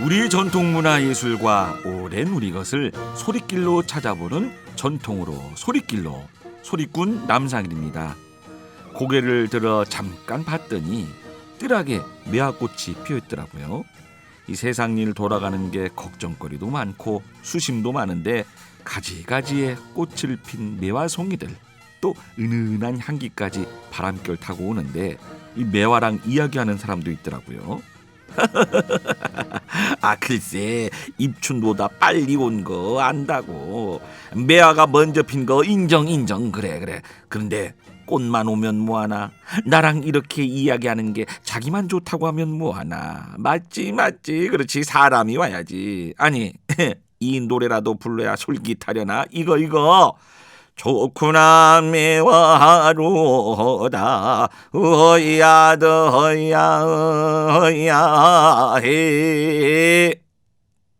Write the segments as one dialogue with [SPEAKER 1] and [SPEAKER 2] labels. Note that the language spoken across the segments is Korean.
[SPEAKER 1] 우리의 전통 문화 예술과 오랜 우리 것을 소리길로 찾아보는 전통으로 소리길로 소리꾼 남상일입니다. 고개를 들어 잠깐 봤더니 뜰하게 매화꽃이 피어있더라고요. 이 세상 일 돌아가는 게 걱정거리도 많고 수심도 많은데 가지가지의 꽃을 핀 매화송이들, 또 은은한 향기까지 바람결 타고 오는데 이 매화랑 이야기하는 사람도 있더라고요. 아, 글쎄 입춘보다 빨리 온 거 안다고. 매화가 먼저 핀 거 인정. 그래. 그런데 꽃만 오면 뭐하나. 나랑 이렇게 이야기하는 게 자기만 좋다고 하면 뭐하나. 맞지. 그렇지, 사람이 와야지. 아니 이 노래라도 불러야 솔깃하려나. 이거 좋구나 매화로다 어야 해.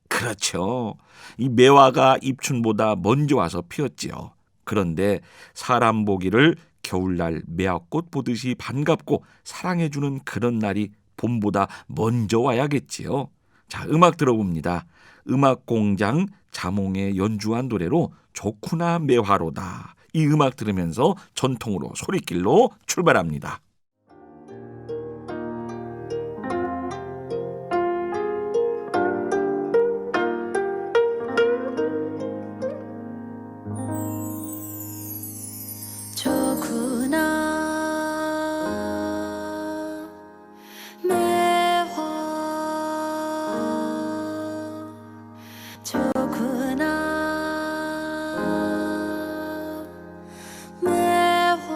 [SPEAKER 1] 그렇죠. 이 매화가 입춘보다 먼저 와서 피었지요. 그런데 사람 보기를 겨울날 매화꽃 보듯이 반갑고 사랑해주는 그런 날이 봄보다 먼저 와야겠지요. 자, 음악 들어봅니다. 음악공장 자몽의 연주한 노래로 좋구나 매화로다. 이 음악 들으면서 전통으로 소리길로 출발합니다.
[SPEAKER 2] 좋구나 매화 좋구나 매화로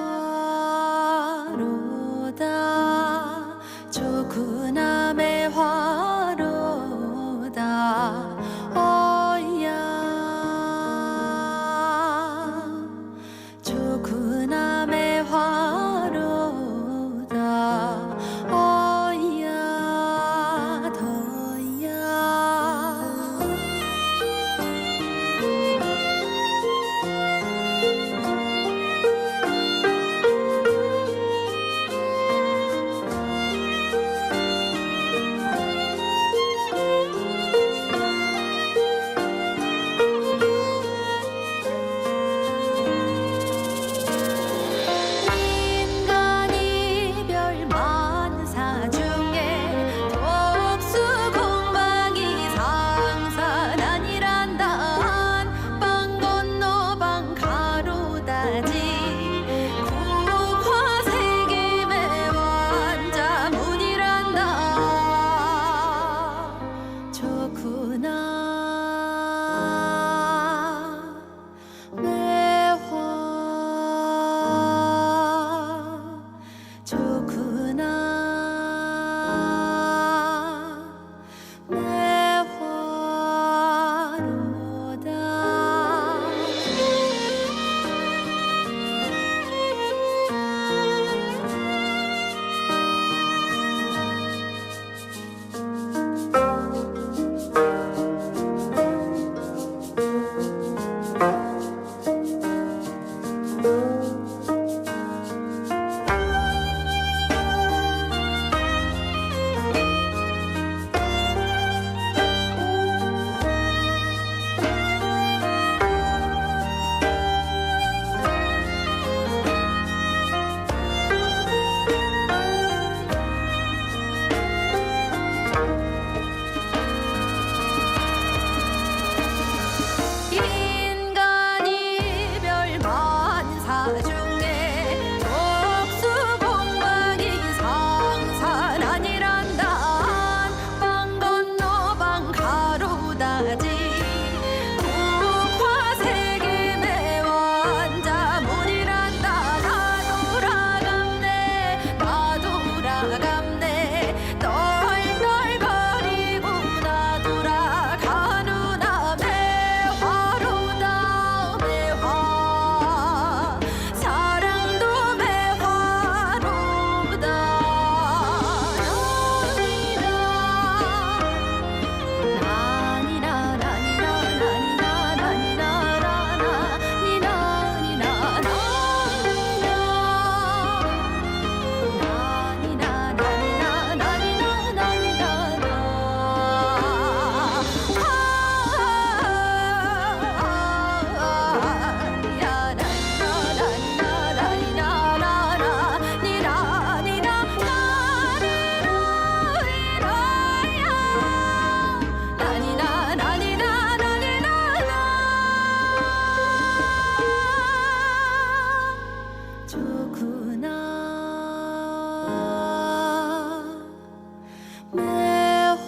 [SPEAKER 2] 매화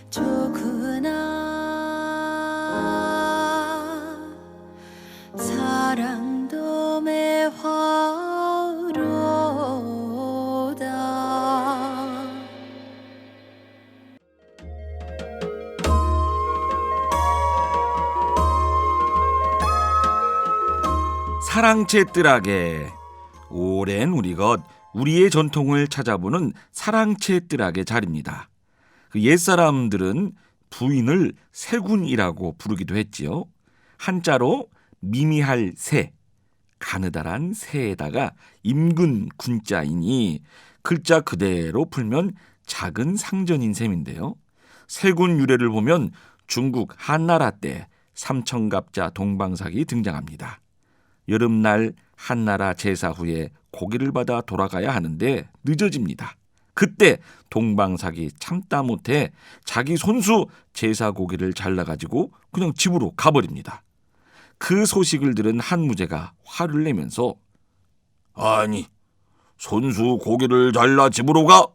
[SPEAKER 2] 조그나 사랑도 매화로다.
[SPEAKER 1] 사랑채 뜰하게 오랜 우리 것 우리의 전통을 찾아보는 사랑채 뜰하게 자리입니다. 그 옛사람들은 부인을 세군이라고 부르기도 했지요. 한자로 미미할 새, 가느다란 새에다가 임근 군자이니 글자 그대로 풀면 작은 상전인 셈인데요. 세군 유래를 보면 중국 한나라 때 삼천갑자 동방삭이 등장합니다. 여름날 한나라 제사 후에 고기를 받아 돌아가야 하는데 늦어집니다. 그때 동방삭이 참다 못해 자기 손수 제사 고기를 잘라가지고 그냥 집으로 가버립니다. 그 소식을 들은 한무제가 화를 내면서 아니 손수 고기를 잘라 집으로 가?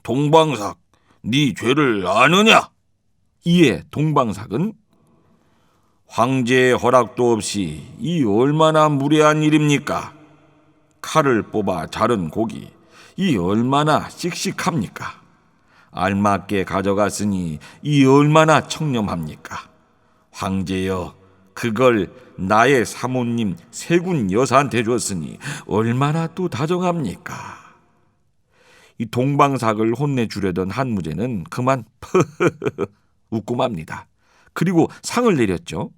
[SPEAKER 1] 동방삭 네 죄를 아느냐? 이에 동방삭은 황제의 허락도 없이 이 얼마나 무례한 일입니까? 칼을 뽑아 자른 고기 이 얼마나 씩씩합니까? 알맞게 가져갔으니 이 얼마나 청렴합니까? 황제여 그걸 나의 사모님 세군 여사한테 줬으니 얼마나 또 다정합니까? 이 동방삭을 혼내주려던 한무제는 그만 웃고 맙니다. 그리고 상을 내렸죠.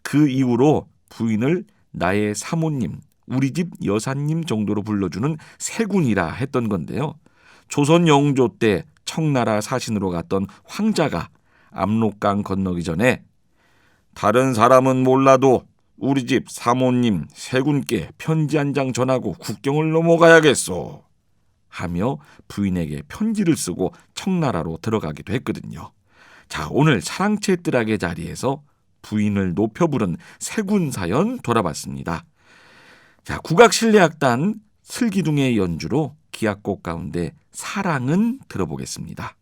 [SPEAKER 1] 그 이후로 부인을 나의 사모님, 우리 집 여사님 정도로 불러주는 세군이라 했던 건데요. 조선 영조 때 청나라 사신으로 갔던 황자가 압록강 건너기 전에 다른 사람은 몰라도 우리 집 사모님 세군께 편지 한 장 전하고 국경을 넘어가야겠소 하며 부인에게 편지를 쓰고 청나라로 들어가기도 했거든요. 자, 오늘 사랑채 뜰하게 자리에서 부인을 높여 부른 세군 사연 돌아봤습니다. 자, 국악실내악단 슬기둥의 연주로 기악곡 가운데 사랑은 들어보겠습니다.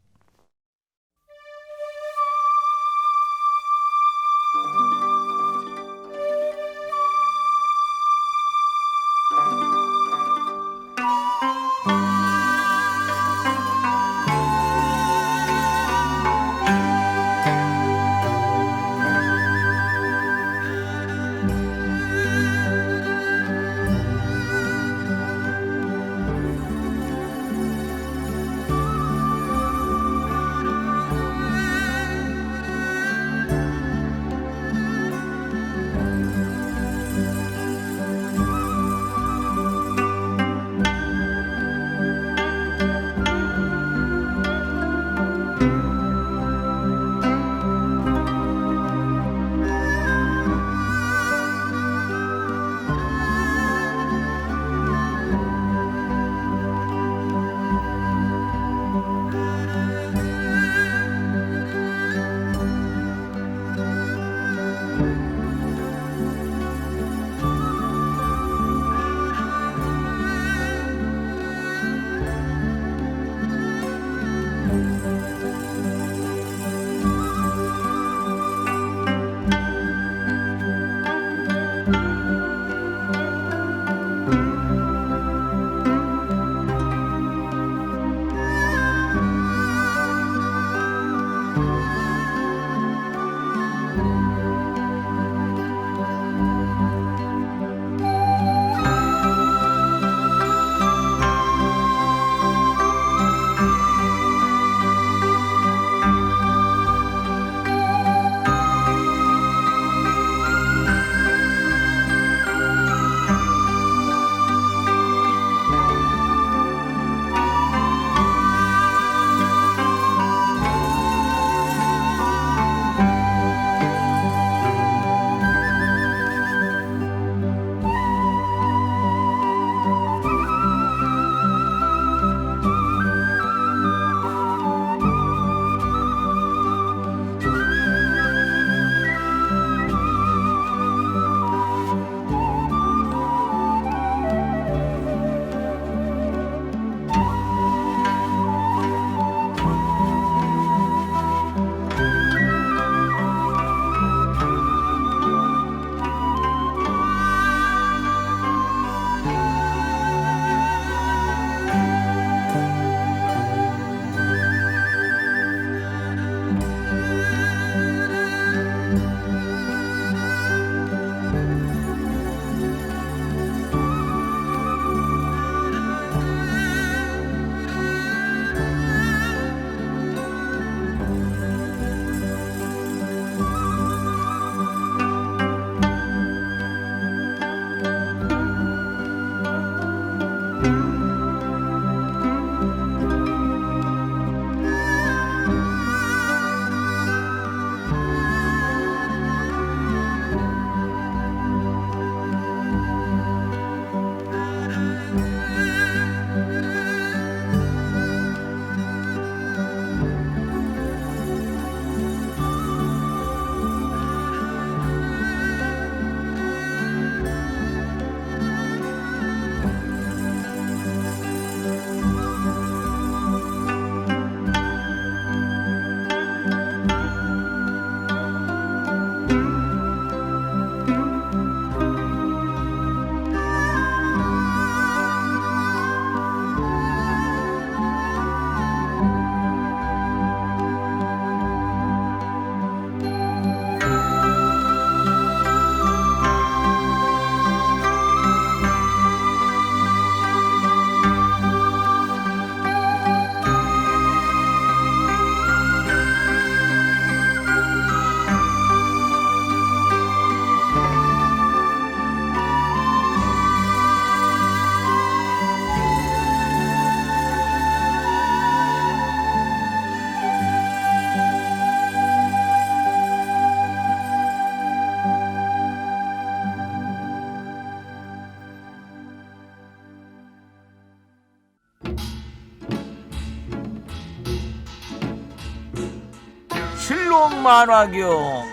[SPEAKER 1] 실록 만화경.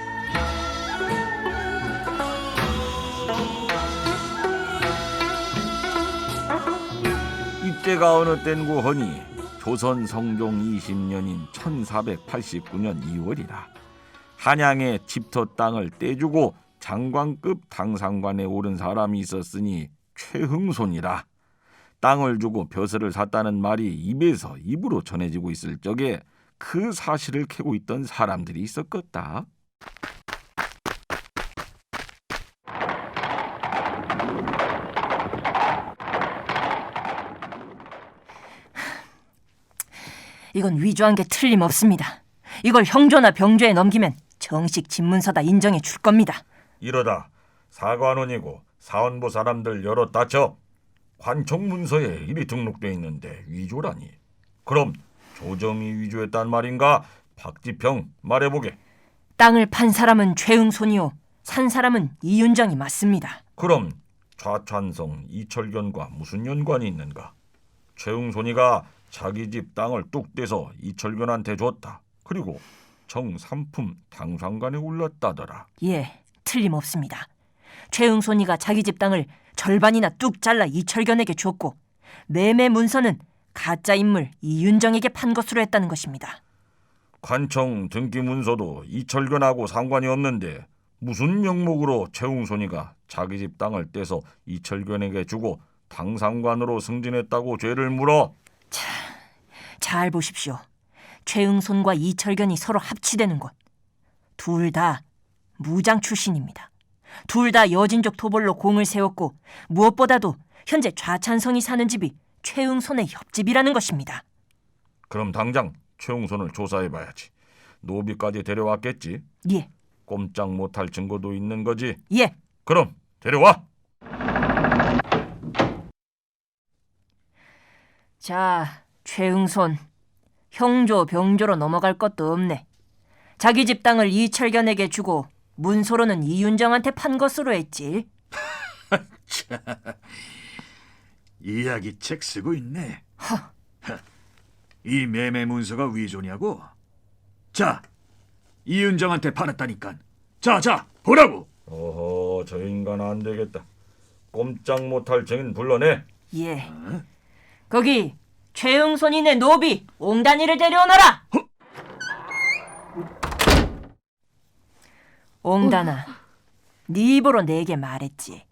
[SPEAKER 1] 이때가 어느 땐고 허니 조선 성종 20년인 1489년 2월이라 한양에 집터 땅을 떼주고 장관급 당상관에 오른 사람이 있었으니 최흥손이라. 땅을 주고 벼슬을 샀다는 말이 입에서 입으로 전해지고 있을 적에 그 사실을 캐고 있던 사람들이 있었겠다.
[SPEAKER 3] 이건 위조한 게 틀림없습니다. 이걸 형조나 병조에 넘기면 정식 집문서다 인정해 줄 겁니다.
[SPEAKER 1] 이러다 사관원이고 사원부 사람들 여럿 다쳐 관청 문서에 일이 등록돼 있는데 위조라니. 그럼 조정이 위조했단 말인가? 박지평 말해보게.
[SPEAKER 3] 땅을 판 사람은 최응손이요, 산 사람은 이윤정이 맞습니다.
[SPEAKER 1] 그럼 좌찬성 이철견과 무슨 연관이 있는가? 최응손이가 자기 집 땅을 뚝 떼서 이철견한테 줬다. 그리고 정삼품 당상관에 올랐다더라.
[SPEAKER 3] 예, 틀림없습니다. 최응손이가 자기 집 땅을 절반이나 뚝 잘라 이철견에게 줬고 매매 문서는 가짜 인물 이윤정에게 판 것으로 했다는 것입니다.
[SPEAKER 1] 관청 등기 문서도 이철견하고 상관이 없는데 무슨 명목으로 최웅손이가 자기 집 땅을 떼서 이철견에게 주고 당상관으로 승진했다고 죄를 물어?
[SPEAKER 3] 잘 보십시오. 최응손과 이철견이 서로 합치되는 것. 둘 다 무장 출신입니다. 둘 다 여진족 토벌로 공을 세웠고 무엇보다도 현재 좌찬성이 사는 집이 최응손의 옆집이라는 것입니다.
[SPEAKER 1] 그럼 당장 최웅손을 조사해봐야지. 노비까지 데려왔겠지?
[SPEAKER 3] 예.
[SPEAKER 1] 꼼짝 못할 증거도 있는 거지?
[SPEAKER 3] 예.
[SPEAKER 1] 그럼 데려와!
[SPEAKER 3] 자, 최응손. 형조, 병조로 넘어갈 것도 없네. 자기 집 땅을 이철견에게 주고 문서로는 이윤정한테 판 것으로 했지.
[SPEAKER 4] 이야기 책 쓰고 있네. 이 매매 문서가 위조냐고? 자, 이윤정한테 팔았다니까. 자, 보라고.
[SPEAKER 1] 어허, 저 인간 안 되겠다. 꼼짝 못할 증인 불러내.
[SPEAKER 3] 예. 거기 최응손이네 노비 옹단이를 데려오너라. 옹단아, 네 입으로 내게 말했지.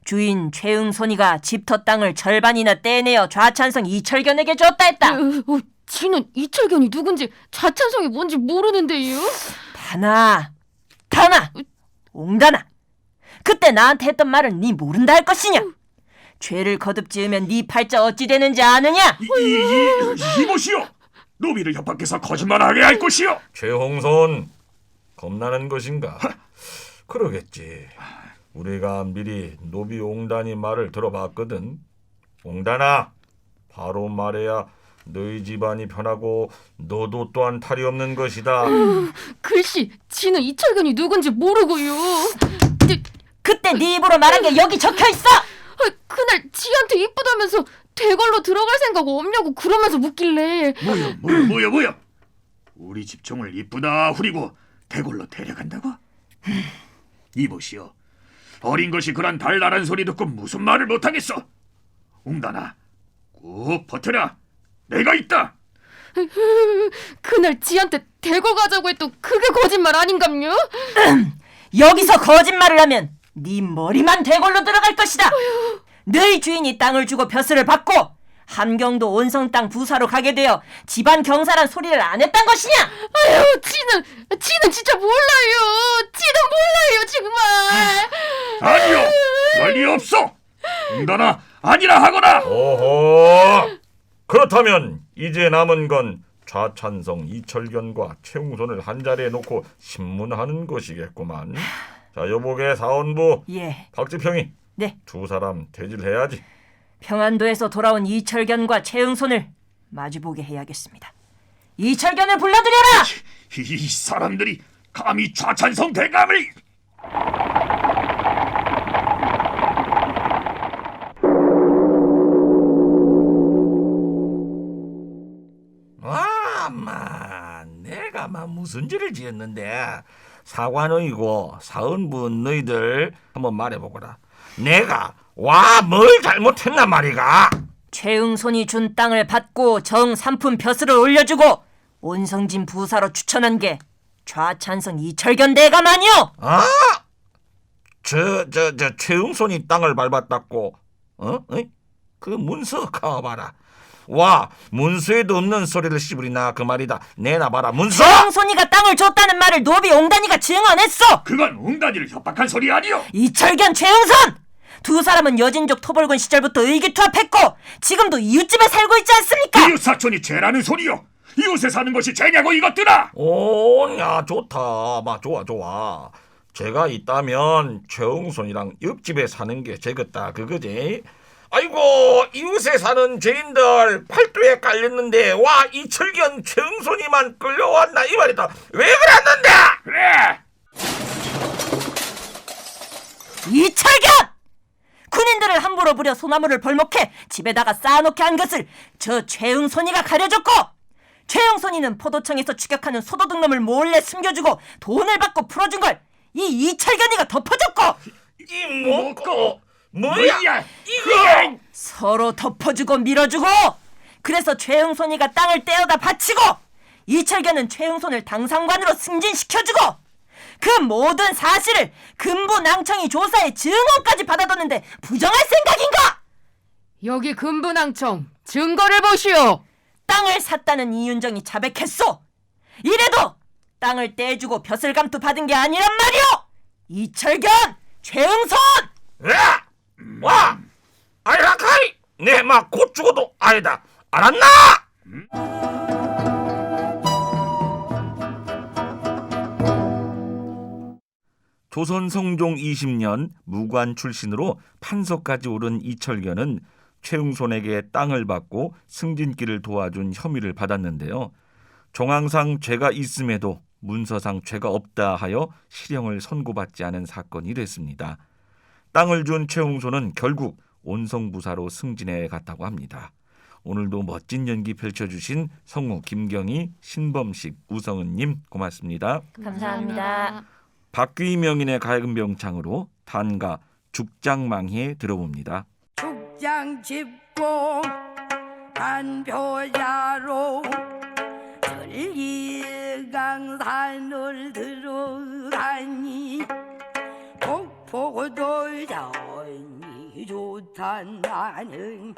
[SPEAKER 3] 주인 최응손이가 집터 땅을 절반이나 떼내어 좌찬성 이철견에게 줬다 했다.
[SPEAKER 5] 지는 이철견이 누군지 좌찬성이 뭔지 모르는데요.
[SPEAKER 3] 다나, 옹단아. 그때 나한테 했던 말을 네 모른다 할 것이냐? 죄를 거듭 지으면 네 팔자 어찌 되는지 아느냐?
[SPEAKER 4] 이보시오. 노비를 협박해서 거짓말하게 할 것이오.
[SPEAKER 1] 최홍손, 겁나는 것인가? 그러겠지. 우리가 미리 노비 옹단이 말을 들어봤거든. 옹단아, 바로 말해야 너희 집안이 편하고 너도 또한 탈이 없는 것이다.
[SPEAKER 5] 글씨, 지는 이철견이 누군지 모르고요.
[SPEAKER 3] 그때 네 입으로 말한 게 여기 적혀있어!
[SPEAKER 5] 그날 지한테 이쁘다면서 대걸로 들어갈 생각 없냐고 그러면서 묻길래.
[SPEAKER 4] 뭐야? 우리 집종을 이쁘다 후리고 대골로 데려간다고? 이보시오. 어린 것이 그런 달달한 소리 듣고 무슨 말을 못하겠어. 웅단아, 꼭 버텨라. 내가 있다.
[SPEAKER 5] 그날 지한테 대걸 가자고 했던 그게 거짓말 아닌감요?
[SPEAKER 3] 여기서 거짓말을 하면 네 머리만 대걸로 들어갈 것이다. 너희 주인이 땅을 주고 벼슬을 받고 함경도 온성 땅 부사로 가게 되어 집안 경사란 소리를 안 했단 것이냐?
[SPEAKER 5] 아유, 지는 진짜 몰라요. 지는 몰라요, 정말.
[SPEAKER 4] 아니요, 권리 없어. 웅단아, 아니라 하거나.
[SPEAKER 1] 오호, 그렇다면 이제 남은 건 좌찬성 이철견과 최웅손을 한자리에 놓고 신문하는 것이겠구만. 자, 여보게 사원부
[SPEAKER 3] 예.
[SPEAKER 1] 박지평이
[SPEAKER 3] 네.
[SPEAKER 1] 두 사람 퇴질해야지.
[SPEAKER 3] 평안도에서 돌아온 이철견과 최응손을 마주보게 해야겠습니다. 이철견을 불러들여라!
[SPEAKER 4] 이 사람들이 감히 좌찬성 대감을.
[SPEAKER 1] 아마 내가 내가 막 무슨 죄를 지었는데 사관원이고 사은분 너희들 한번 말해보거라. 내가 뭘 잘못했나 말이가.
[SPEAKER 3] 최응손이 준 땅을 받고 정삼품 벼슬을 올려주고 온성진 부사로 추천한 게 좌찬성 이철견 대감아니요.
[SPEAKER 1] 최응손이 땅을 밟았다고 그 문서 가봐라. 와, 문서에도 없는 소리를 씹으리나 그 말이다. 내놔봐라 문서.
[SPEAKER 3] 최응손이가 땅을 줬다는 말을 노비 옹단이가 증언했어.
[SPEAKER 4] 그건 웅단이를 협박한 소리 아니오.
[SPEAKER 3] 이철견, 최응손 두 사람은 여진족 토벌군 시절부터 의기투합했고 지금도 이웃집에 살고 있지 않습니까?
[SPEAKER 4] 이웃 사촌이 죄라는 소리요. 이웃에 사는 것이 죄냐고 이것들아.
[SPEAKER 1] 야 좋다. 좋아. 제가 있다면 최응손이랑 옆집에 사는 게 죄겠다 그거지. 아이고, 이웃에 사는 죄인들 팔도에 깔렸는데 와 이철견 최응손이만 끌려왔나 이 말이다. 왜 그랬는데?
[SPEAKER 4] 그래.
[SPEAKER 3] 이철견! 군인들을 함부로 부려 소나무를 벌목해 집에다가 쌓아놓게 한 것을 저 최응손이가 가려줬고 최응손이는 포도청에서 추격하는 소도둑놈을 몰래 숨겨주고 돈을 받고 풀어준 걸 이 이철견이가 덮어줬고
[SPEAKER 1] 이 뭐고 뭐야
[SPEAKER 4] 이거.
[SPEAKER 3] 서로 덮어주고 밀어주고 그래서 최응손이가 땅을 떼어다 바치고 이철견은 최응손을 당상관으로 승진시켜주고 그 모든 사실을 금부낭청이 조사해 증언까지 받아뒀는데 부정할 생각인가?
[SPEAKER 5] 여기 금분항청 증거를 보시오.
[SPEAKER 3] 땅을 샀다는 이윤정이 자백했소. 이래도 땅을 떼주고 벼슬감투 받은 게 아니란 말이오. 이철견, 최응손!
[SPEAKER 1] 와 아이라카이 내 막 곧 죽어도 아니다 알았나? 조선 성종 20년 무관 출신으로 판서까지 오른 이철견은 최응손에게 땅을 받고 승진길을 도와준 혐의를 받았는데요. 정황상 죄가 있음에도 문서상 죄가 없다 하여 실형을 선고받지 않은 사건이 됐습니다. 땅을 준 최응손은 결국 온성부사로 승진해 갔다고 합니다. 오늘도 멋진 연기 펼쳐주신 성우 김경희, 신범식, 우성은님 고맙습니다.
[SPEAKER 3] 감사합니다.
[SPEAKER 1] 박귀 명인의 가야금병창으로 단가 죽장망희에 들어봅니다.
[SPEAKER 2] 죽장 짚고 단표자로 천리강산을 들어가니 폭포도 자원이 좋다 나는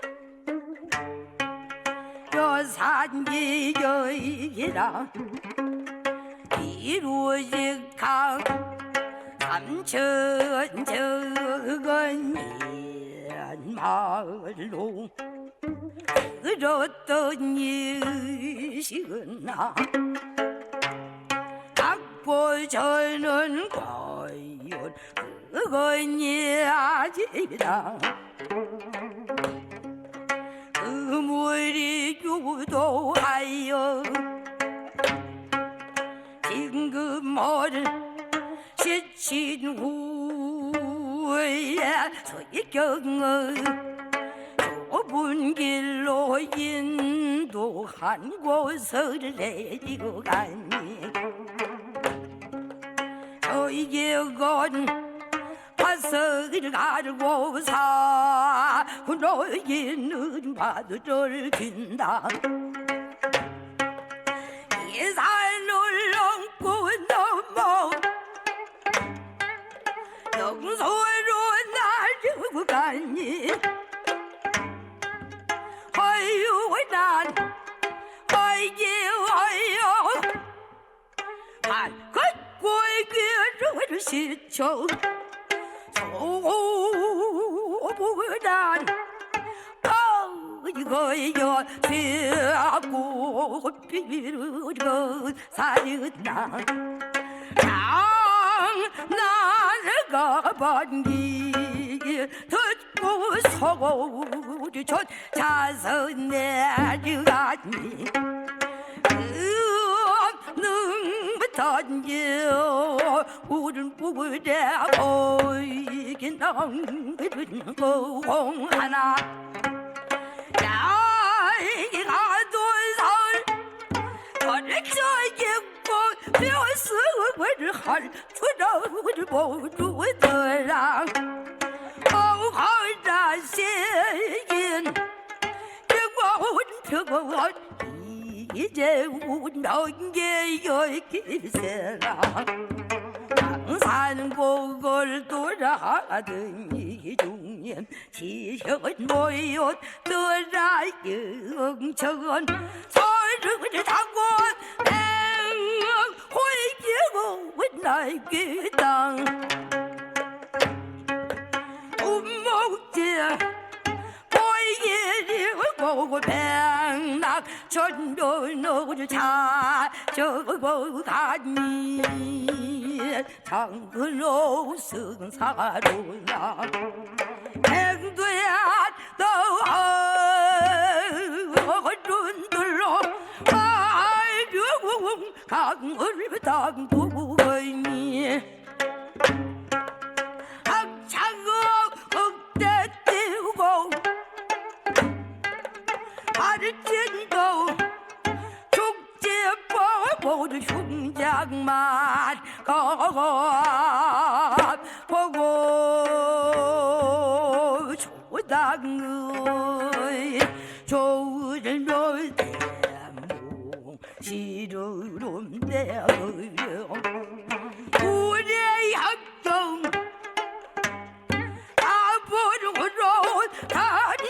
[SPEAKER 2] 여산지여이라 이루직강 삼천적은 마을로 들었던 이시구나 각보저는 과연 그건이 아니라 그물이 유도하여 징금을 지친 후에 서경의 좁은 길로 인도한 곳을 내리고 가니 저희건 화석을 가르고 사후로이는 바다를 빈다 이 산을 넘고 넘어 영소로 나르고 가니 허유 난 허유 발끝고의 귀를 스쳐 소보단 이거여 피하고 비르고 살였다 나를 가봤니 듣고 소리쳐 자선 내려가니 능부터여 우른 부대 보이긴 낭그른 거공 하나 나이가 돌설 버릇져 있고 할 줄을 모르더라 허라시인 평원 이제 운명의 열기세라 산곡을 돌아가더니 중년 지현 모였더라 영천 서를 타고 홀기고 날개 땅 움목제 보이리고 백낙 전도를 자저고 가니 장글로 승사로나 행도야 너 어른들로 알려고 강을 당부거니 악창을 억대 띄우고 발을 찐고 축제보고 흉장만 보고 조당의 조를 멸대모 시르름 대어요 우리 학경 아버지로 다리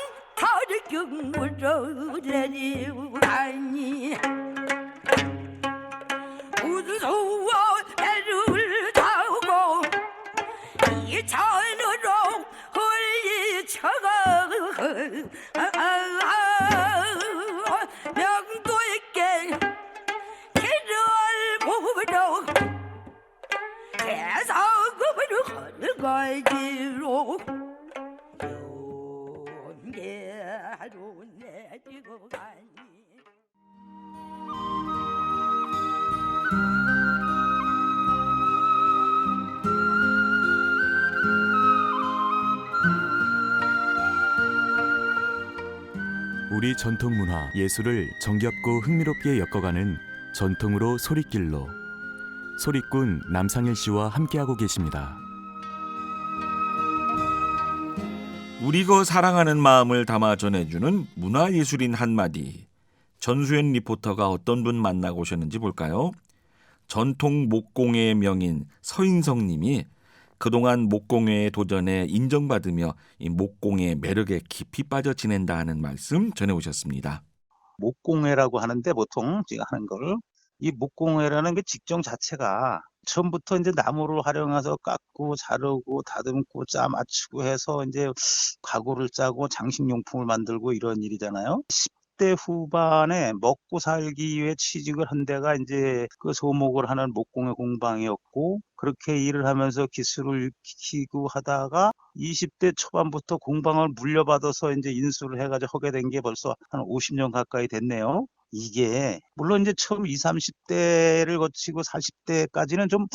[SPEAKER 2] 경무로 내리우가니 우주소와 배를 타고 이 천으로 홀리쳐가 명도 있게 길을 보러 대사금을 걸거지로 용계로 내리고 가니
[SPEAKER 6] 우리 전통 문화, 예술을 정겹고 흥미롭게 엮어가는 전통으로 소리길로 소리꾼 남상일 씨와 함께하고 계십니다.
[SPEAKER 1] 우리가 사랑하는 마음을 담아 전해주는 문화예술인 한마디. 전수연 리포터가 어떤 분 만나고 오셨는지 볼까요? 전통 목공예의 명인 서인성 님이 그동안 목공예에 도전해 인정받으며 이 목공의 매력에 깊이 빠져 지낸다 하는 말씀 전해오셨습니다.
[SPEAKER 7] 목공예라고 하는데 보통 제가 하는 걸 이 목공예라는 그 직종 자체가 처음부터 이제 나무를 활용해서 깎고 자르고 다듬고 짜 맞추고 해서 이제 가구를 짜고 장식용품을 만들고 이런 일이잖아요. 10대 후반에 먹고 살기 위해 취직을 한 데가 이제 그 소목을 하는 목공예 공방이었고 그렇게 일을 하면서 기술을 익히고 하다가 20대 초반부터 공방을 물려받아서 이제 인수를 해가지고 하게 된 게 벌써 한 50년 가까이 됐네요. 이게 물론 이제 처음 20, 30대를 거치고 40대까지는 좀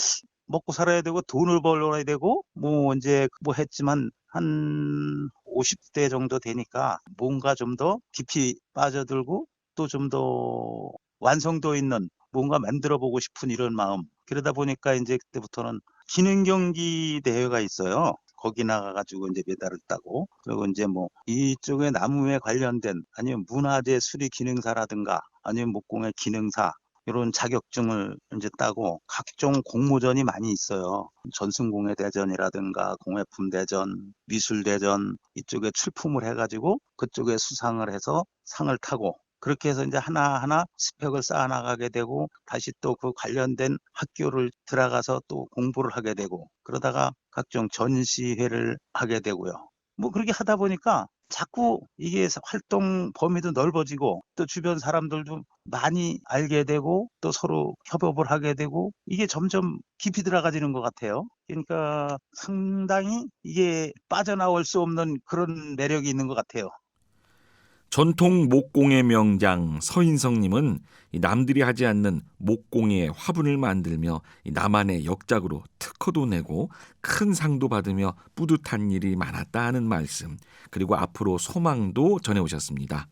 [SPEAKER 7] 먹고 살아야 되고 돈을 벌어야 되고 뭐 이제 뭐 했지만 한 50대 정도 되니까 뭔가 좀 더 깊이 빠져들고 또 좀 더 완성도 있는 뭔가 만들어 보고 싶은 이런 마음. 그러다 보니까 이제 그때부터는 기능 경기 대회가 있어요. 거기 나가가지고 이제 메달을 따고 그리고 이제 뭐 이쪽에 나무에 관련된 아니면 문화재 수리 기능사라든가 아니면 목공의 기능사 이런 자격증을 이제 따고 각종 공모전이 많이 있어요. 전승공예 대전이라든가 공예품 대전, 미술 대전 이쪽에 출품을 해가지고 그쪽에 수상을 해서 상을 타고 그렇게 해서 이제 하나하나 스펙을 쌓아나가게 되고 다시 또 그 관련된 학교를 들어가서 또 공부를 하게 되고 그러다가 각종 전시회를 하게 되고요. 뭐 그렇게 하다 보니까 자꾸 이게 활동 범위도 넓어지고 또 주변 사람들도 많이 알게 되고 또 서로 협업을 하게 되고 이게 점점 깊이 들어가지는 것 같아요. 그러니까 상당히 이게 빠져나올 수 없는 그런 매력이 있는 것 같아요.
[SPEAKER 1] 전통 목공의 명장 서인성님은 남들이 하지 않는 목공의 화분을 만들며 나만의 역작으로 특허도 내고 큰 상도 받으며 뿌듯한 일이 많았다 하는 말씀 그리고 앞으로 소망도 전해오셨습니다.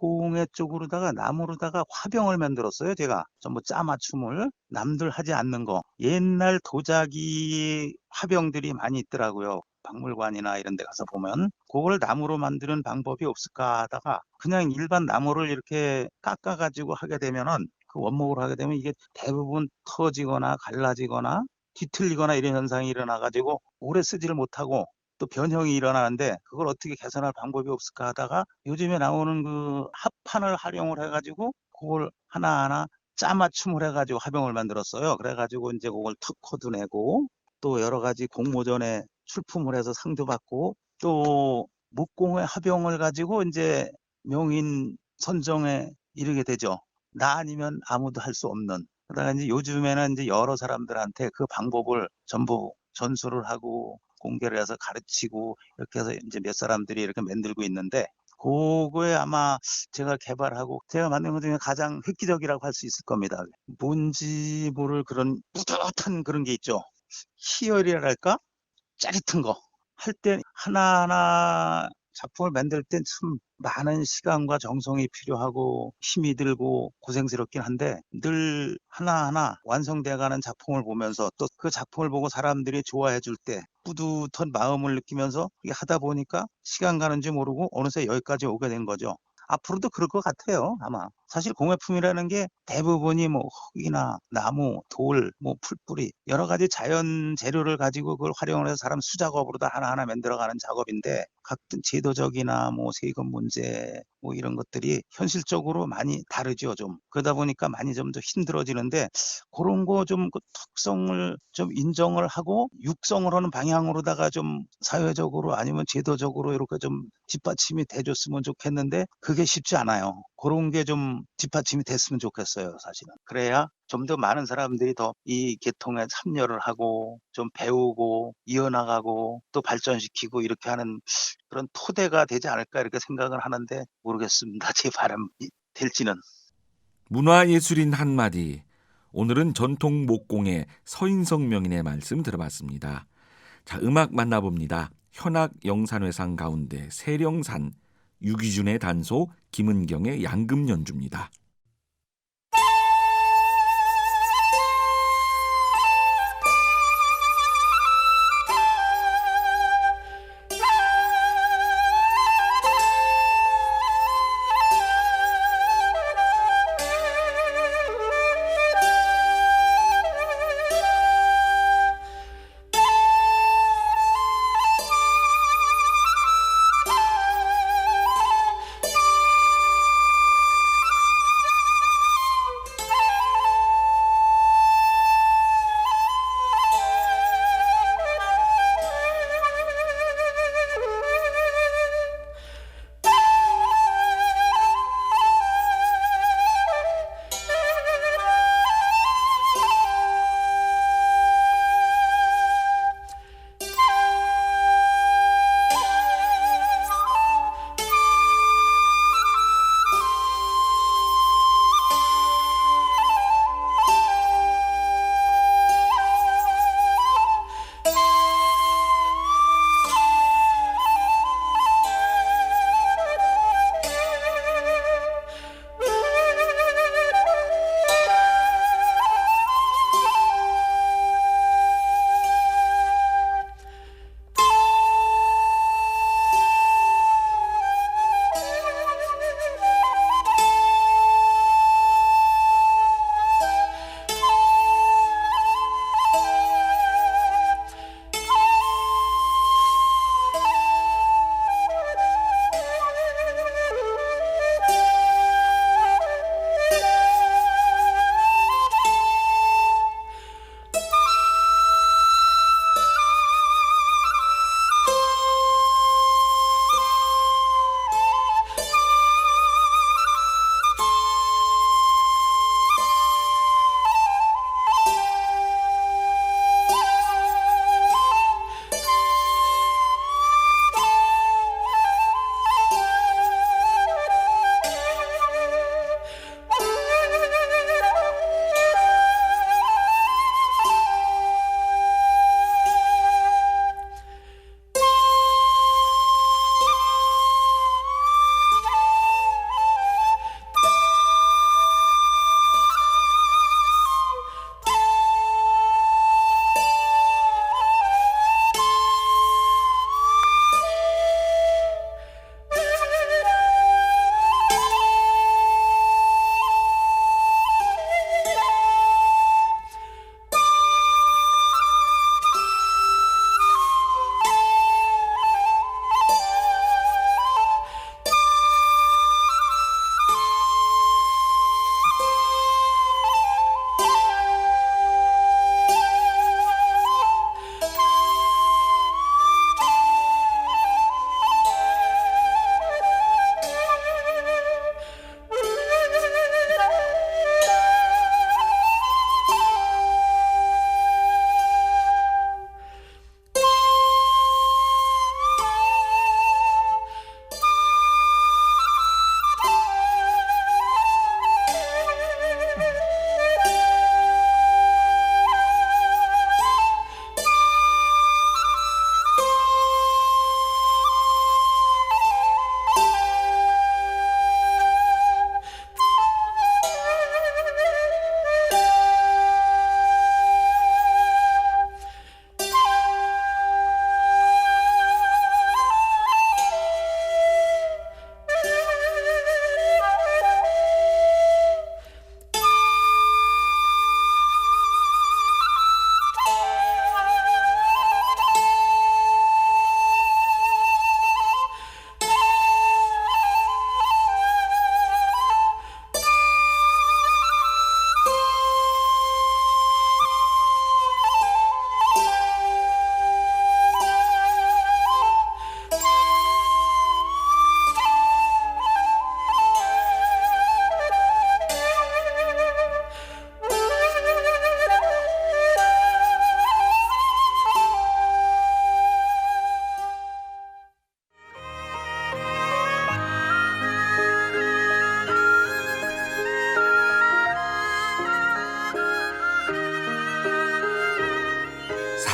[SPEAKER 7] 공예 쪽으로다가 나무로다가 화병을 만들었어요. 제가 전부 짜맞춤을 남들 하지 않는 거. 옛날 도자기 화병들이 많이 있더라고요. 박물관이나 이런 데 가서 보면 그걸 나무로 만드는 방법이 없을까 하다가 그냥 일반 나무를 이렇게 깎아가지고 하게 되면은 그 원목으로 하게 되면 이게 대부분 터지거나 갈라지거나 뒤틀리거나 이런 현상이 일어나가지고 오래 쓰지를 못하고 또 변형이 일어나는데 그걸 어떻게 개선할 방법이 없을까 하다가 요즘에 나오는 그 합판을 활용을 해가지고 그걸 하나하나 짜맞춤을 해가지고 화병을 만들었어요. 그래가지고 이제 그걸 특허도 내고 또 여러 가지 공모전에 출품을 해서 상도 받고 또 목공의 화병을 가지고 이제 명인 선정에 이르게 되죠. 나 아니면 아무도 할 수 없는. 그러다가 이제 요즘에는 이제 여러 사람들한테 그 방법을 전부 전수를 하고 공개를 해서 가르치고 이렇게 해서 이제 몇 사람들이 이렇게 만들고 있는데 그거에 아마 제가 개발하고 제가 만든 것 중에 가장 획기적이라고 할 수 있을 겁니다. 뭔지 모를 그런 뿌듯한 그런 게 있죠. 희열이랄까? 짜릿한 거. 할 때 하나하나 작품을 만들 땐 참 많은 시간과 정성이 필요하고 힘이 들고 고생스럽긴 한데 늘 하나하나 완성돼가는 작품을 보면서 또 그 작품을 보고 사람들이 좋아해 줄 때 뿌듯한 마음을 느끼면서 이게 하다 보니까 시간 가는 줄 모르고 어느새 여기까지 오게 된 거죠. 앞으로도 그럴 것 같아요, 아마. 사실 공예품이라는 게 대부분이 뭐 흙이나 나무, 돌, 뭐 풀뿌리 여러 가지 자연 재료를 가지고 그걸 활용을 해서 사람 수작업으로 다 하나하나 만들어가는 작업인데 각종 제도적이나 뭐 세금 문제 뭐 이런 것들이 현실적으로 많이 다르죠, 좀. 그러다 보니까 많이 좀 더 힘들어지는데 그런 거 좀 그 특성을 좀 인정을 하고 육성을 하는 방향으로다가 좀 사회적으로 아니면 제도적으로 이렇게 좀 뒷받침이 돼줬으면 좋겠는데 그게 쉽지 않아요. 그런 게 좀 뒷받침이 됐으면 좋겠어요, 사실은. 그래야 좀 더 많은 사람들이 더 이 계통에 참여를 하고 좀 배우고 이어나가고 또 발전시키고 이렇게 하는 그런 토대가 되지 않을까 이렇게 생각을 하는데 모르겠습니다. 제 바람이 될지는.
[SPEAKER 1] 문화예술인 한마디. 오늘은 전통 목공의 서인성 명인의 말씀 들어봤습니다. 자, 음악 만나봅니다. 현악 영산회상 가운데 세령산, 유기준의 단소, 김은경의 양금 연주입니다.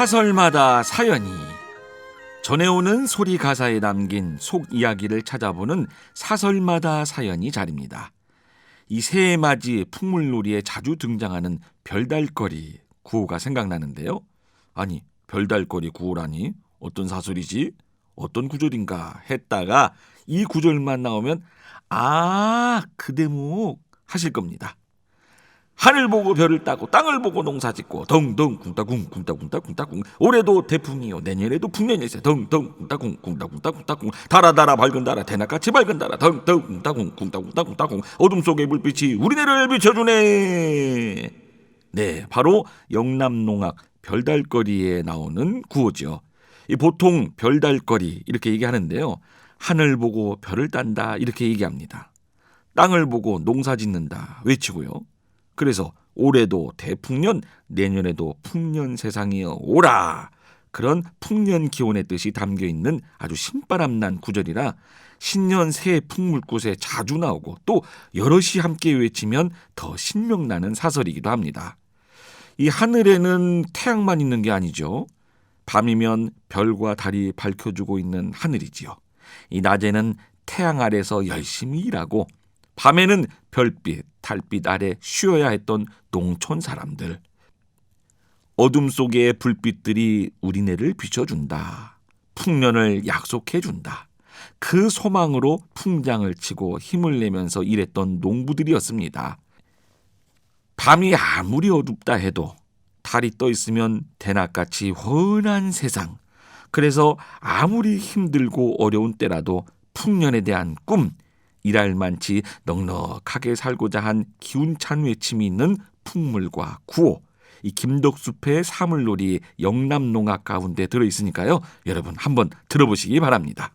[SPEAKER 1] 사설마다 사연이 전해오는 소리 가사에 담긴 속 이야기를 찾아보는 사설마다 사연이 자리입니다. 이 새해맞이 풍물놀이에 자주 등장하는 별달거리 구호가 생각나는데요. 아니, 별달거리 구호라니? 어떤 사설이지? 어떤 구절인가 했다가 이 구절만 나오면 그 대목 하실 겁니다. 하늘 보고 별을 따고 땅을 보고 농사 짓고 덩덩 쿵따쿵 쿵따쿵따 쿵따쿵 올해도 태풍이요 내년에도 풍년일세 덩덩 쿵따쿵 쿵따쿵따 쿵따쿵 달아달아 밝은 달아 대낮같이 밝은 달아 덩덩 쿵따쿵 쿵따쿵따 쿵따쿵 어둠 속의 불빛이 우리네를 비춰주네. 네, 바로 영남농악 별달거리에 나오는 구호죠. 보통 별달거리 이렇게 얘기하는데요. 하늘 보고 별을 딴다 이렇게 얘기합니다. 땅을 보고 농사 짓는다 외치고요. 그래서 올해도 대풍년, 내년에도 풍년 세상이여 오라. 그런 풍년 기원의 뜻이 담겨있는 아주 신바람난 구절이라 신년 새해 풍물꽃에 자주 나오고 또 여럿이 함께 외치면 더 신명나는 사설이기도 합니다. 이 하늘에는 태양만 있는 게 아니죠. 밤이면 별과 달이 밝혀주고 있는 하늘이지요. 이 낮에는 태양 아래서 열심히 일하고 밤에는 별빛, 달빛 아래 쉬어야 했던 농촌 사람들. 어둠 속의 불빛들이 우리네를 비춰준다. 풍년을 약속해준다. 그 소망으로 풍장을 치고 힘을 내면서 일했던 농부들이었습니다. 밤이 아무리 어둡다 해도 달이 떠 있으면 대낮같이 환한 세상. 그래서 아무리 힘들고 어려운 때라도 풍년에 대한 꿈, 일할 만치 넉넉하게 살고자 한 기운찬 외침이 있는 풍물과 구호, 이 김덕수패의 사물놀이 영남농악 가운데 들어있으니까요. 여러분 한번 들어보시기 바랍니다.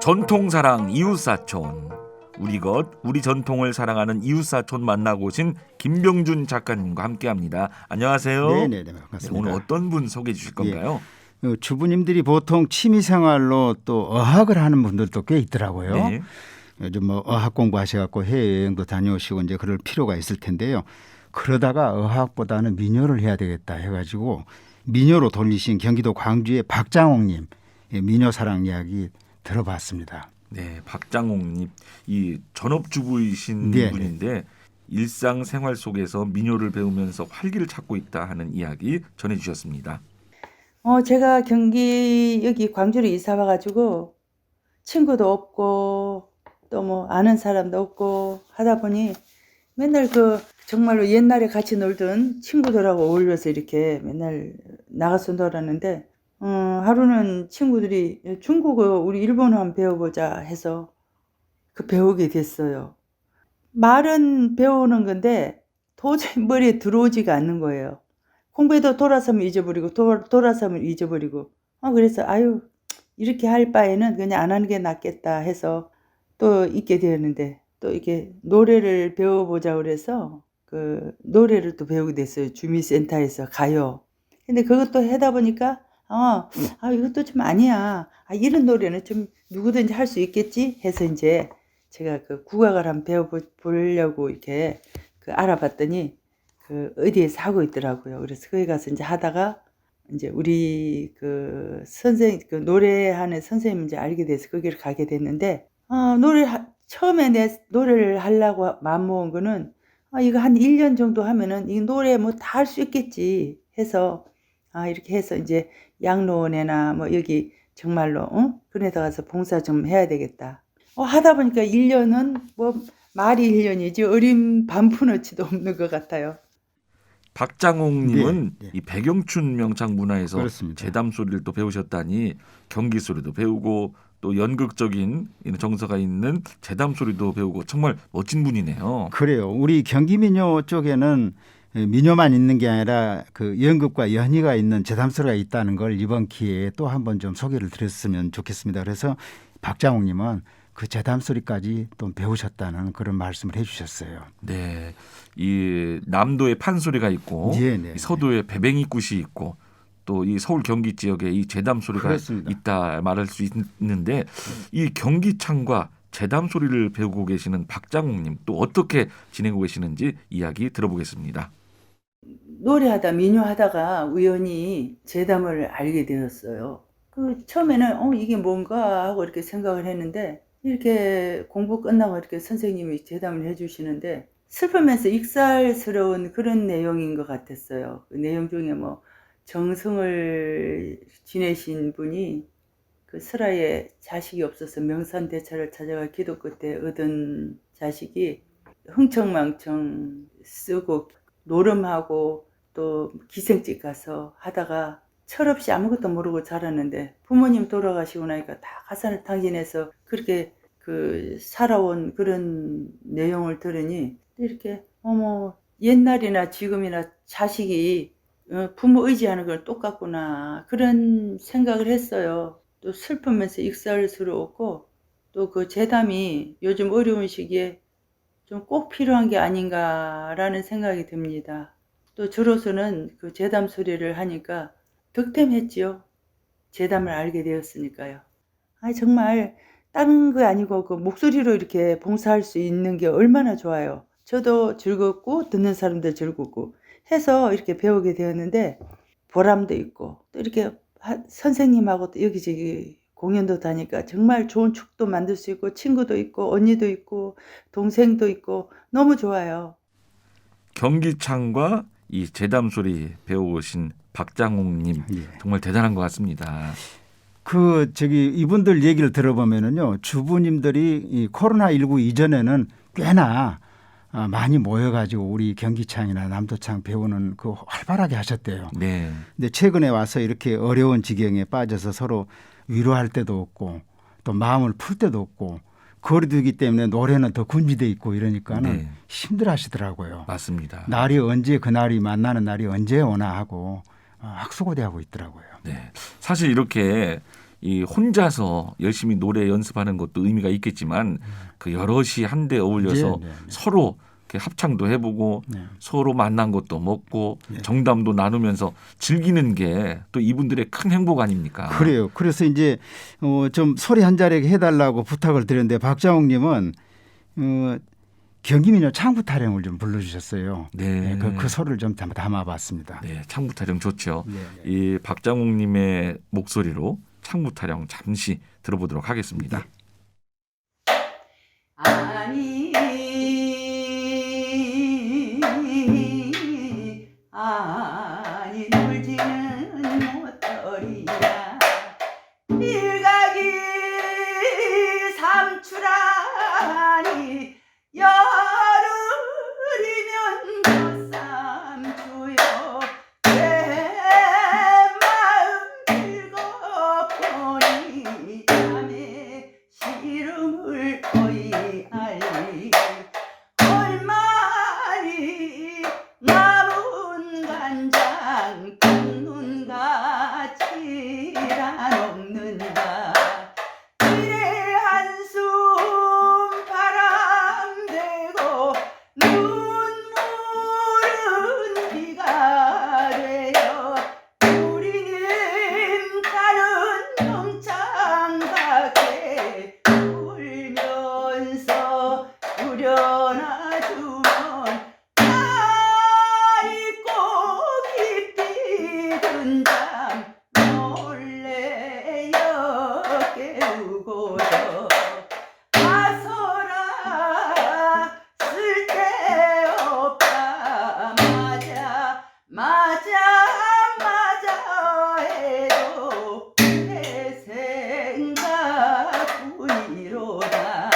[SPEAKER 1] 전통사랑 이웃사촌. 우리 것, 우리 전통을 사랑하는 이웃사촌 만나고 오신 김병준 작가님과 함께합니다. 안녕하세요.
[SPEAKER 8] 네네네,
[SPEAKER 1] 네,
[SPEAKER 8] 반갑습니다.
[SPEAKER 1] 오늘 어떤 분 소개해 주실 건가요?
[SPEAKER 8] 주부님들이 보통 취미생활로 또 어학을 하는 분들도 꽤 있더라고요.
[SPEAKER 1] 네.
[SPEAKER 8] 요즘 뭐 어학 공부하셔갖고 해외여행도 다녀오시고 이제 그럴 필요가 있을 텐데요. 그러다가 어학보다는 민요를 해야 되겠다 해가지고 민요로 돌리신 경기도 광주의 박장옥님 민요 사랑 이야기 들어봤습니다.
[SPEAKER 1] 네, 박장옥님, 이 전업주부이신
[SPEAKER 8] 네,
[SPEAKER 1] 분인데 일상생활 속에서 민요를 배우면서 활기를 찾고 있다 하는 이야기 전해주셨습니다.
[SPEAKER 9] 제가 경기 여기 광주로 이사 와가지고 친구도 없고 또 뭐 아는 사람도 없고 하다 보니 맨날 그 정말로 옛날에 같이 놀던 친구들하고 어울려서 이렇게 맨날 나가서 놀았는데 하루는 친구들이 중국어 우리 일본어 한번 배워보자 해서 그 배우게 됐어요. 말은 배우는 건데 도저히 머리에 들어오지가 않는 거예요. 공부해도 돌아서면 잊어버리고 돌아서면 잊어버리고 그래서 아유 이렇게 할 바에는 그냥 안 하는 게 낫겠다 해서 또 있게 되었는데 또 이렇게 노래를 배워보자 그래서 그 노래를 또 배우게 됐어요. 주민센터에서 가요. 근데 그것도 하다 보니까 이것도 좀 아니야. 이런 노래는 좀 누구든지 할 수 있겠지 해서 이제 제가 그 국악을 한번 배워보려고 이렇게 그 알아봤더니 그 어디에서 하고 있더라고요. 그래서 거기 가서 이제 하다가 이제 우리 그 선생 그 노래하는 선생님 이제 알게 돼서 거기를 가게 됐는데 처음에 내 노래를 하려고 마음 먹은 거는 이거 한 1년 정도 하면은 이 노래 뭐 다 할 수 있겠지 해서 이렇게 해서 이제 양로원에나 뭐 여기 정말로 그런 데 가서 봉사 좀 해야 되겠다. 하다 보니까 1년은 뭐 말이 1년이지 어린 반푼어치도 없는 것 같아요.
[SPEAKER 1] 박장옥님은
[SPEAKER 8] 네, 네.
[SPEAKER 1] 이 백영춘 명창 문화에서
[SPEAKER 8] 그렇습니다.
[SPEAKER 1] 재담 소리를 또 배우셨다니 경기 소리도 배우고 또 연극적인 이런 정서가 있는 재담 소리도 배우고 정말 멋진 분이네요.
[SPEAKER 8] 그래요. 우리 경기민요 쪽에는 민요만 있는 게 아니라 그 연극과 연희가 있는 재담소리가 있다는 걸 이번 기회에 또 한번 좀 소개를 드렸으면 좋겠습니다. 그래서 박장옥님은 그 재담소리까지 또 배우셨다는 그런 말씀을 해주셨어요.
[SPEAKER 1] 네, 이 남도에 판소리가 있고
[SPEAKER 8] 네, 네,
[SPEAKER 1] 이 서도에 배뱅이굿이 있고 또 이 서울 경기 지역에 이 재담 소리가
[SPEAKER 8] 그렇습니다.
[SPEAKER 1] 있다 말할 수 있는데 이 경기창과 재담 소리를 배우고 계시는 박장옥님 또 어떻게 지내고 계시는지 이야기 들어보겠습니다.
[SPEAKER 9] 노래하다 민요하다가 우연히 재담을 알게 되었어요. 그 처음에는 이게 뭔가 하고 이렇게 생각을 했는데 이렇게 공부 끝나고 이렇게 선생님이 재담을 해주시는데 슬프면서 익살스러운 그런 내용인 것 같았어요. 그 내용 중에 뭐 정성을 지내신 분이 그 설화에 자식이 없어서 명산대차를 찾아가 기도 끝에 얻은 자식이 흥청망청 쓰고 노름하고 또 기생집 가서 하다가 철없이 아무것도 모르고 자랐는데 부모님 돌아가시고 나니까 다 가산을 탕진해서 그렇게 그 살아온 그런 내용을 들으니 이렇게 옛날이나 지금이나 자식이 부모 의지하는 건 똑같구나 그런 생각을 했어요. 또 슬프면서 익살스러웠고 또 그 재담이 요즘 어려운 시기에 좀 꼭 필요한 게 아닌가라는 생각이 듭니다. 또 저로서는 그 재담 소리를 하니까 득템했지요. 재담을 알게 되었으니까요. 정말 다른 거 아니고 그 목소리로 이렇게 봉사할 수 있는 게 얼마나 좋아요. 저도 즐겁고 듣는 사람도 즐겁고 해서 이렇게 배우게 되었는데 보람도 있고 또 이렇게 선생님하고 또 여기저기 공연도 다니까 정말 좋은 추억도 만들 수 있고 친구도 있고 언니도 있고 동생도 있고 너무 좋아요.
[SPEAKER 1] 경기창과 이 재담 소리 배우신 박장옥님 정말 대단한 것 같습니다.
[SPEAKER 8] 이분들 얘기를 들어보면은요, 주부님들이 이 코로나19 이전에는 꽤나 많이 모여가지고 우리 경기창이나 남도창 배우는 그 활발하게 하셨대요.
[SPEAKER 1] 네.
[SPEAKER 8] 근데 최근에 와서 이렇게 어려운 지경에 빠져서 서로 위로할 때도 없고 또 마음을 풀 때도 없고 거리두기 때문에 노래는 더 군비돼 있고 이러니까는 힘들어하시더라고요.
[SPEAKER 1] 맞습니다.
[SPEAKER 8] 날이 언제 그날이 만나는 날이 언제 오나 하고 학수고대하고 있더라고요.
[SPEAKER 1] 네. 사실 이렇게 이 혼자서 열심히 노래 연습하는 것도 의미가 있겠지만 그 여럿이 한데 어울려서
[SPEAKER 8] 네, 네, 네.
[SPEAKER 1] 서로 이렇게 합창도 해보고
[SPEAKER 8] 네.
[SPEAKER 1] 서로 만난 것도 먹고
[SPEAKER 8] 네.
[SPEAKER 1] 정담도 나누면서 즐기는 게 또 이분들의 큰 행복 아닙니까?
[SPEAKER 8] 그래요. 그래서 이제 좀 소리 한 자리게 해달라고 부탁을 드렸는데 박장욱님은 경기민요 창부 타령을 좀 불러주셨어요.
[SPEAKER 1] 네.
[SPEAKER 8] 그 소리를 좀 담아봤습니다.
[SPEAKER 1] 네, 창부 타령 좋죠.
[SPEAKER 8] 네, 네.
[SPEAKER 1] 이 박장욱님의 목소리로 창부 타령 잠시 들어보도록 하겠습니다.
[SPEAKER 9] 아니 울지는 못하리라 일각이 삼추라니 열흘이면 덧삼주여 내 마음 즐겁거니 남의 시름을 거의 알리 얼마니 남은 간장 굽는 가치란 없는가 이래 한숨 바람되고 눈물은 비가 되어 우리는 가는 농장 밖에 울면서 우려놔주면 아이고 깊이 든 잠 몰래여 깨우고요 가서라 쓸데없다 맞아 해도 내 생각 이로다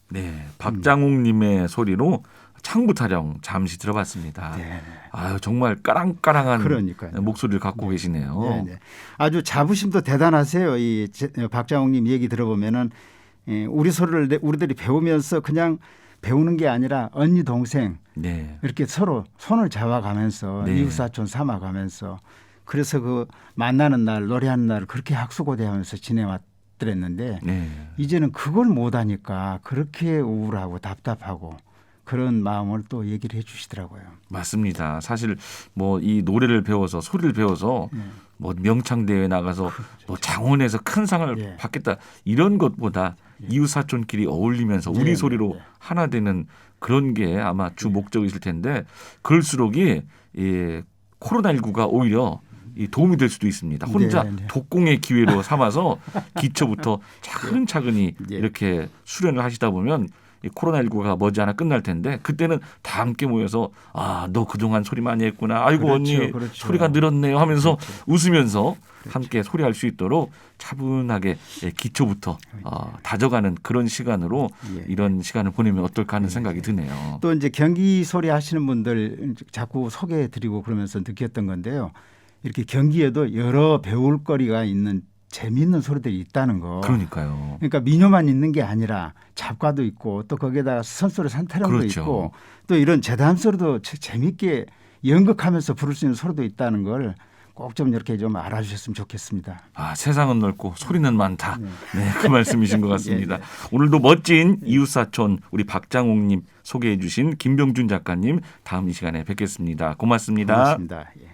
[SPEAKER 1] 네, 박장욱님의 소리로 창부 타령 잠시 들어봤습니다.
[SPEAKER 8] 네.
[SPEAKER 1] 아유 정말 까랑까랑한
[SPEAKER 8] 그러니까요.
[SPEAKER 1] 목소리를 갖고 계시네요.
[SPEAKER 8] 네, 네. 아주 자부심도 대단하세요. 이 박장욱님 얘기 들어보면은 우리 소리를 우리들이 배우면서 그냥 배우는 게 아니라 언니 동생
[SPEAKER 1] 네.
[SPEAKER 8] 이렇게 서로 손을 잡아가면서
[SPEAKER 1] 네.
[SPEAKER 8] 이웃사촌 삼아가면서 그래서 그 만나는 날 노래하는 날을 그렇게 학수고대하면서 지내왔더랬는데
[SPEAKER 1] 네.
[SPEAKER 8] 이제는 그걸 못하니까 그렇게 우울하고 답답하고 그런 마음을 또 얘기를 해 주시더라고요.
[SPEAKER 1] 맞습니다. 사실 뭐 이 노래를 배워서 소리를 배워서 뭐 명창 대회 나가서 뭐 장원에서 큰 상을
[SPEAKER 8] 예.
[SPEAKER 1] 받겠다 이런 것보다 이웃 사촌끼리 어울리면서 우리
[SPEAKER 8] 예,
[SPEAKER 1] 소리로
[SPEAKER 8] 예.
[SPEAKER 1] 하나 되는 그런 게 아마 주 목적이실 텐데 그럴수록이 이 코로나19가 오히려 이 도움이 될 수도 있습니다. 혼자
[SPEAKER 8] 네, 네.
[SPEAKER 1] 독공의 기회로 삼아서 기초부터 차근차근히
[SPEAKER 8] 예.
[SPEAKER 1] 이렇게 수련을 하시다 보면 이 코로나19가 머지않아 끝날 텐데 그때는 다 함께 모여서 아, 너 그동안 소리 많이 했구나. 아이고
[SPEAKER 8] 그렇죠,
[SPEAKER 1] 언니
[SPEAKER 8] 그렇죠.
[SPEAKER 1] 소리가 늘었네요 하면서
[SPEAKER 8] 그렇죠.
[SPEAKER 1] 웃으면서 함께 소리할 수 있도록 차분하게 기초부터 다져가는 그런 시간으로
[SPEAKER 8] 예.
[SPEAKER 1] 이런 시간을 보내면 어떨까 하는 생각이 드네요.
[SPEAKER 8] 또 이제 경기 소리 하시는 분들 자꾸 소개해 드리고 그러면서 느꼈던 건데요. 이렇게 경기에도 여러 배울 거리가 있는 재미있는 소리들이 있다는 거.
[SPEAKER 1] 그러니까요.
[SPEAKER 8] 그러니까 민요만 있는 게 아니라 잡과도 있고 또 거기에다가 선소리 산타령도
[SPEAKER 1] 그렇죠.
[SPEAKER 8] 있고 또 이런 재단 소리도 재미있게 연극하면서 부를 수 있는 소리도 있다는 걸 꼭 좀 이렇게 좀 알아주셨으면 좋겠습니다.
[SPEAKER 1] 아, 세상은 넓고 소리는 많다. 네, 그 말씀이신 것 같습니다.
[SPEAKER 8] 예, 예.
[SPEAKER 1] 오늘도 멋진 이웃사촌 우리 박장욱님 소개해 주신 김병준 작가님 다음 이 시간에 뵙겠습니다. 고맙습니다.
[SPEAKER 8] 고맙습니다. 예.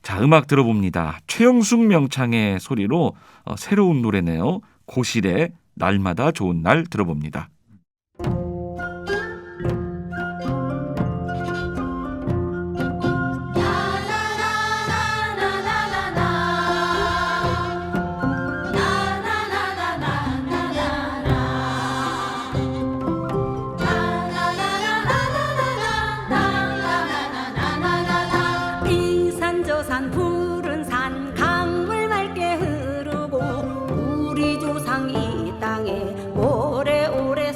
[SPEAKER 1] 자, 음악 들어봅니다. 최영숙 명창의 소리로 새로운 노래네요. 고실의 날마다 좋은 날 들어봅니다.
[SPEAKER 10] 이산저산 푸른 산 강물 맑게 흐르고 우리 조상 이 땅에 오래오래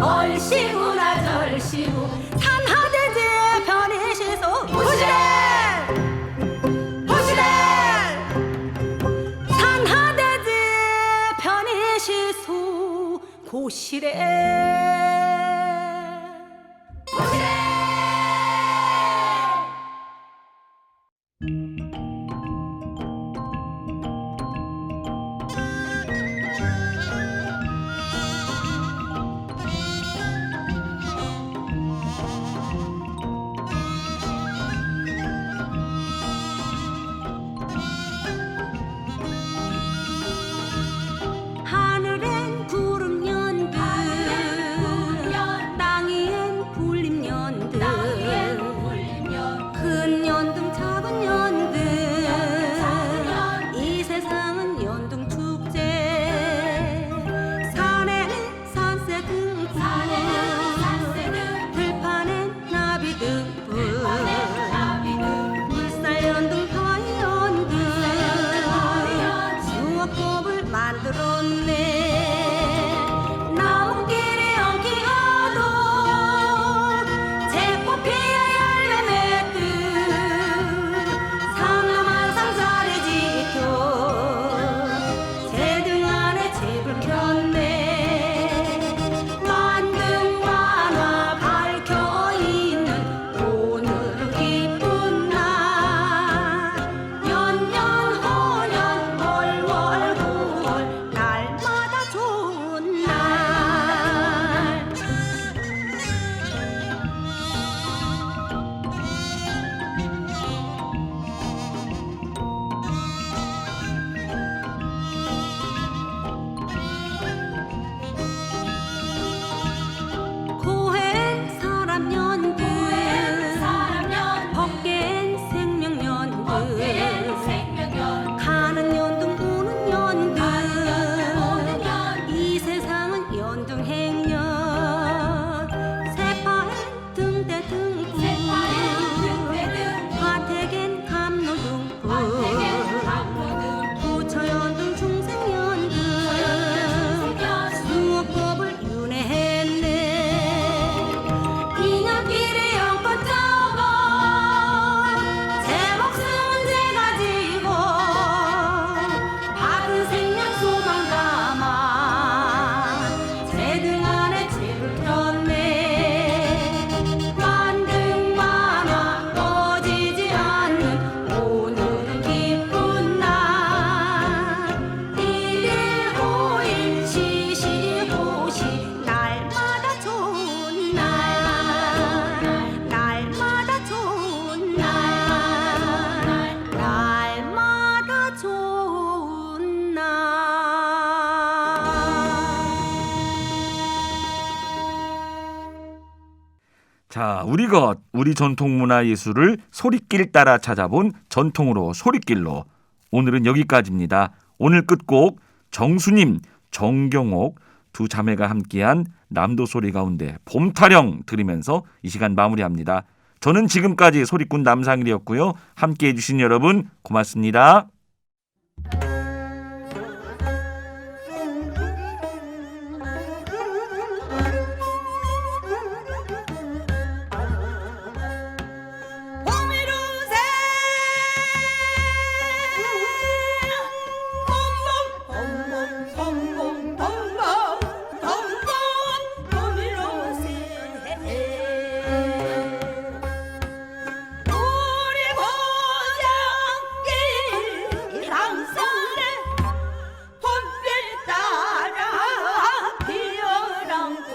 [SPEAKER 10] 얼씨구나 절씨구 산하대제 변해시소 보시래 보시래 산하대제 변해시소 고시래 하늘엔 구름 연들 땅 위엔 불림 연들 큰 연등 작은 연등 이 세상은 연등 축제 산에는 산새 등불 들판엔 나비 등불 물살 연등 바위 연등 수업법을 만들었네 나무길에 엉키어도 제꽃피에 열매맺듯 상남한상 자리 지켜 제등 안에 집을 켰네 만등만화 밝혀있는 오늘은 기쁜 날 년년호년 월월구월 날마다 좋은 날 고해엔 사람 연들 법계엔 생명 연들 가는 연등 보는 연등 이 세상은 연등 행년 세파엔 등대 등불 화택엔 감로 등불 부처 연등 중생 연등 수업법을 윤회했네 인연길에 영껏 적어 제 목숨은 제가 지고 받은 생명 소망 담아 제등 안에 집을 켰네 만등만화 꺼지지 않는 오늘은 기쁜 날 1일 5일 시시고시 날마다 좋은 날 날마다 좋은 날 날마다 좋은 날
[SPEAKER 1] 자, 우리 전통문화 예술을 소리길 따라 찾아본 전통으로 소리길로 오늘은 여기까지입니다. 오늘 끝곡 정수님, 정경옥 두 자매가 함께한 남도소리 가운데 봄타령 들으면서 이 시간 마무리합니다. 저는 지금까지 소리꾼 남상일이었고요. 함께해 주신 여러분 고맙습니다.
[SPEAKER 2] 봄이루세 봄봄 봄봄 봄봄 봄봄 봄이루세 우리 고장길 이랑산에 봄빛 따라 피어난 꽃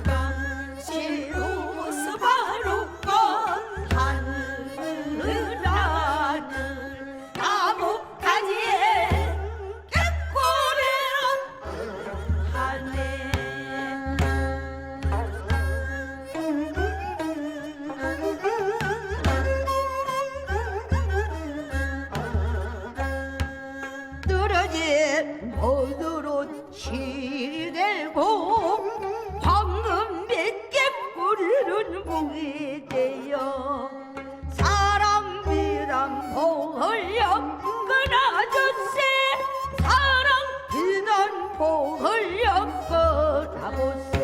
[SPEAKER 2] 당실로 수바로 꽃 하늘 아들 나무 가지에 갯고리로 하네 떨어진 모두로 실이 되고 황금 빗개 뿌리는 목이 되어 사람 비람 보흘려 끊어주세 사람 비람 보흘려 끊어 하고